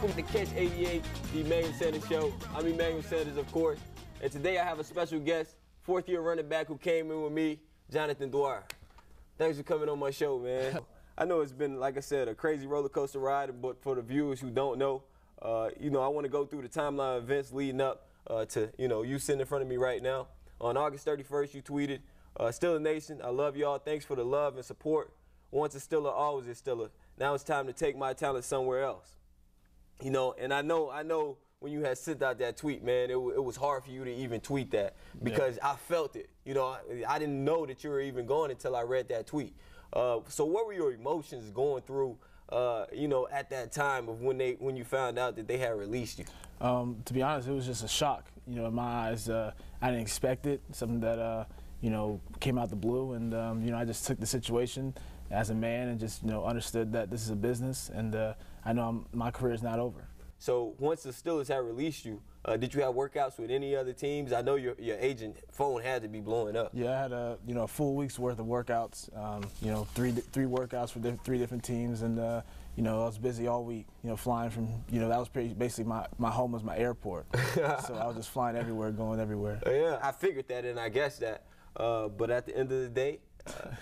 Welcome to Catch 88, the Emmanuel Sanders Show. I'm Emmanuel Sanders, of course. And today I have a special guest, fourth-year running back who came in with me, Jonathan Dwyer. Thanks for coming on my show, man. I know it's been, like I said, a crazy roller coaster ride, but for the viewers who don't know, I want to go through the timeline of events leading up to, you sitting in front of me right now. On August 31st, you tweeted, "Still a Nation, I love y'all. Thanks for the love and support. Once a Stiller, always a Stiller. Now it's time to take my talent somewhere else." And I know when you had sent out that tweet, man, it was hard for you to even tweet that because I felt it. I didn't know that you were even going until I read that tweet. So what were your emotions going through, at that time of when you found out that they had released you? To be honest, it was just a shock. In my eyes, I didn't expect it. Something that came out the blue, and I just took the situation as a man and just understood that this is a business, and I know my career is not over. So once the Steelers had released you, did you have workouts with any other teams? I know your agent phone had to be blowing up. Yeah, I had a full week's worth of workouts. Three workouts for three different teams, and I was busy all week. Flying from that was basically my home was my airport. So I was just flying everywhere, going everywhere. Yeah, I figured that, and I guess that. But at the end of the day,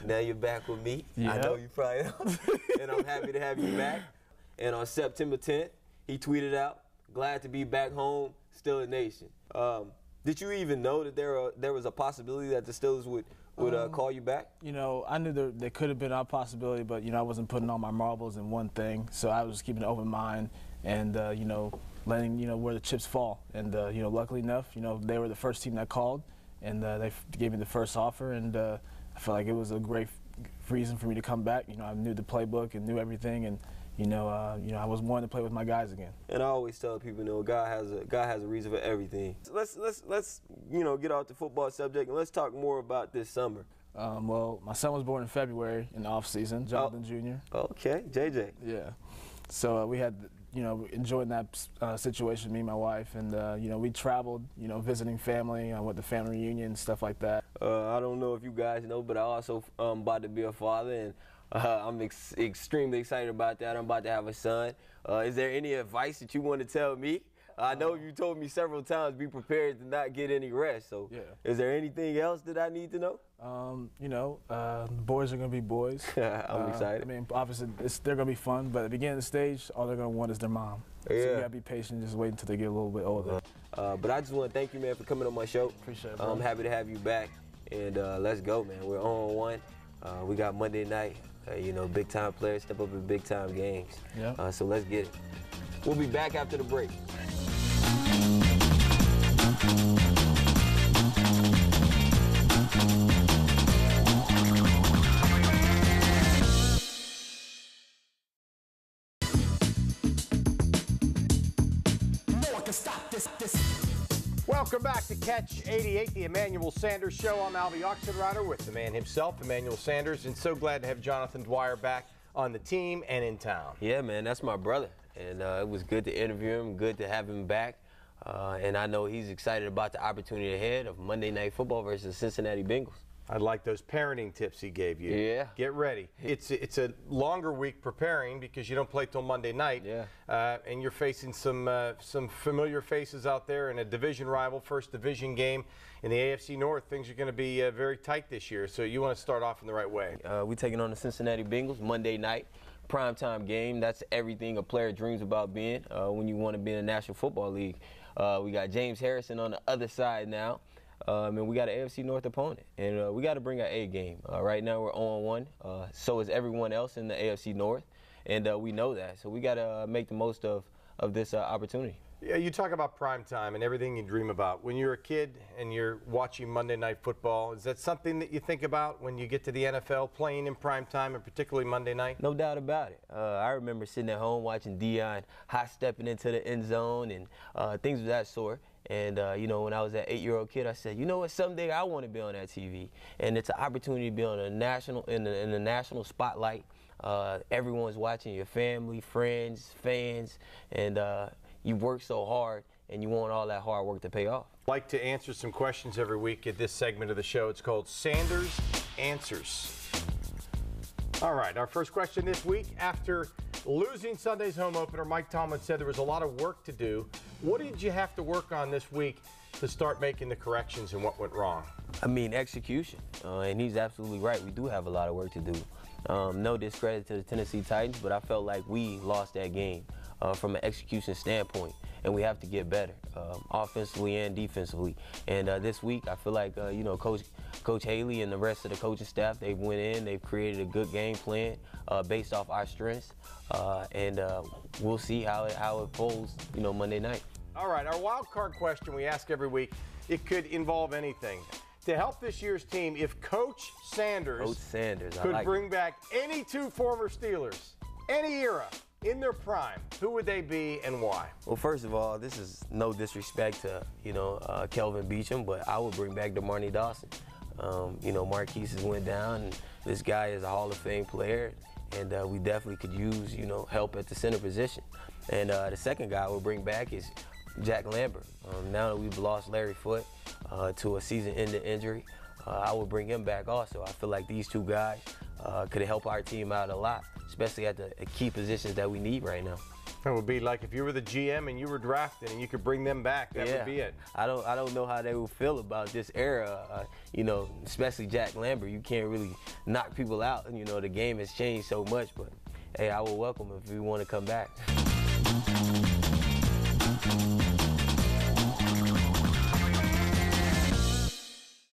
now you're back with me. Yeah. I know you probably know. And I'm happy to have you back. And on September 10th, he tweeted out, "Glad to be back home, still a nation." Did you even know that there was a possibility that the Steelers would call you back? I knew there could have been a possibility, but I wasn't putting all my marbles in one thing. So I was just keeping an open mind and letting where the chips fall. And luckily enough, they were the first team that called, and they gave me the first offer, and I felt like it was a great reason for me to come back. I knew the playbook and knew everything, and I was wanting to play with my guys again. And I always tell people, God has a reason for everything. Let's get off the football subject and let's talk more about this summer. Well, my son was born in February in the off season, Jonathan Jr. Okay, JJ. Yeah. So we had, enjoying that situation, me and my wife, and we traveled, visiting family. I went to family reunion and stuff like that. I don't know if you guys know, but I also about to be a father, and I'm extremely excited about that. I'm about to have a son. Is there any advice that you want to tell me? I know you told me several times be prepared to not get any rest. So, yeah. Is there anything else that I need to know? Boys are going to be boys. I'm excited. I mean, obviously, they're going to be fun, but at the beginning of the stage, all they're going to want is their mom. Yeah. So you got to be patient, just wait until they get a little bit older. But I just want to thank you, man, for coming on my show. Appreciate it, bro. I'm happy to have you back, and let's go, man. We're on one. We got Monday night. Big-time players step up in big-time games. Yeah. So let's get it. We'll be back after the break. Welcome back to Catch 88, the Emmanuel Sanders Show. I'm Albie Oxenrider with the man himself, Emmanuel Sanders, and so glad to have Jonathan Dwyer back on the team and in town. Yeah, man, that's my brother, and it was good to interview him, good to have him back, and I know he's excited about the opportunity ahead of Monday Night Football versus the Cincinnati Bengals. I like those parenting tips he gave you. Yeah. Get ready. It's a longer week preparing because you don't play till Monday night. Yeah. And you're facing some familiar faces out there in a division rival, first division game in the AFC North. Things are going to be very tight this year, so you want to start off in the right way. We're taking on the Cincinnati Bengals Monday night. Primetime game. That's everything a player dreams about being when you want to be in the National Football League. We got James Harrison on the other side now. And we got an AFC North opponent, and we got to bring our A game. Right now we're 0-1, so is everyone else in the AFC North, and we know that. So we got to make the most of this opportunity. Yeah, you talk about prime time and everything you dream about. When you're a kid and you're watching Monday Night Football, is that something that you think about when you get to the NFL, playing in prime time, and particularly Monday night? No doubt about it. I remember sitting at home watching Dion high-stepping into the end zone and things of that sort. And, when I was an 8-year-old kid, I said, you know what, someday I want to be on that TV. And it's an opportunity to be on a national, in the national spotlight. Everyone's watching, your family, friends, fans, and you work so hard, and you want all that hard work to pay off. I like to answer some questions every week at this segment of the show. It's called Sanders Answers. All right, our first question this week. After Losing Sunday's home opener, Mike Tomlin said there was a lot of work to do. What did you have to work on this week to start making the corrections and what went wrong? I mean, execution, and he's absolutely right. We do have a lot of work to do. No discredit to the Tennessee Titans, but I felt like we lost that game from an execution standpoint, and we have to get better, offensively and defensively. And this week, I feel like Coach Haley and the rest of the coaching staff, they went in, they've created a good game plan based off our strengths, and we'll see how it folds, Monday night. All right, our wild card question we ask every week, it could involve anything. To help this year's team, if Coach Sanders could bring back any two former Steelers, any era, in their prime, who would they be and why? Well, first of all, this is no disrespect to, Kelvin Beachum, but I would bring back DeMarnie Dawson. Marquise has went down, and this guy is a Hall of Fame player, and we definitely could use, help at the center position. And the second guy I would bring back is Jack Lambert. Now that we've lost Larry Foote to a season-ending injury, I would bring him back also. I feel like these two guys could help our team out a lot, especially at the key positions that we need right now. It would be like if you were the GM and you were drafted and you could bring them back, that would be it. I don't know how they would feel about this era, especially Jack Lambert. You can't really knock people out, the game has changed so much, but hey, I will welcome him if we want to come back.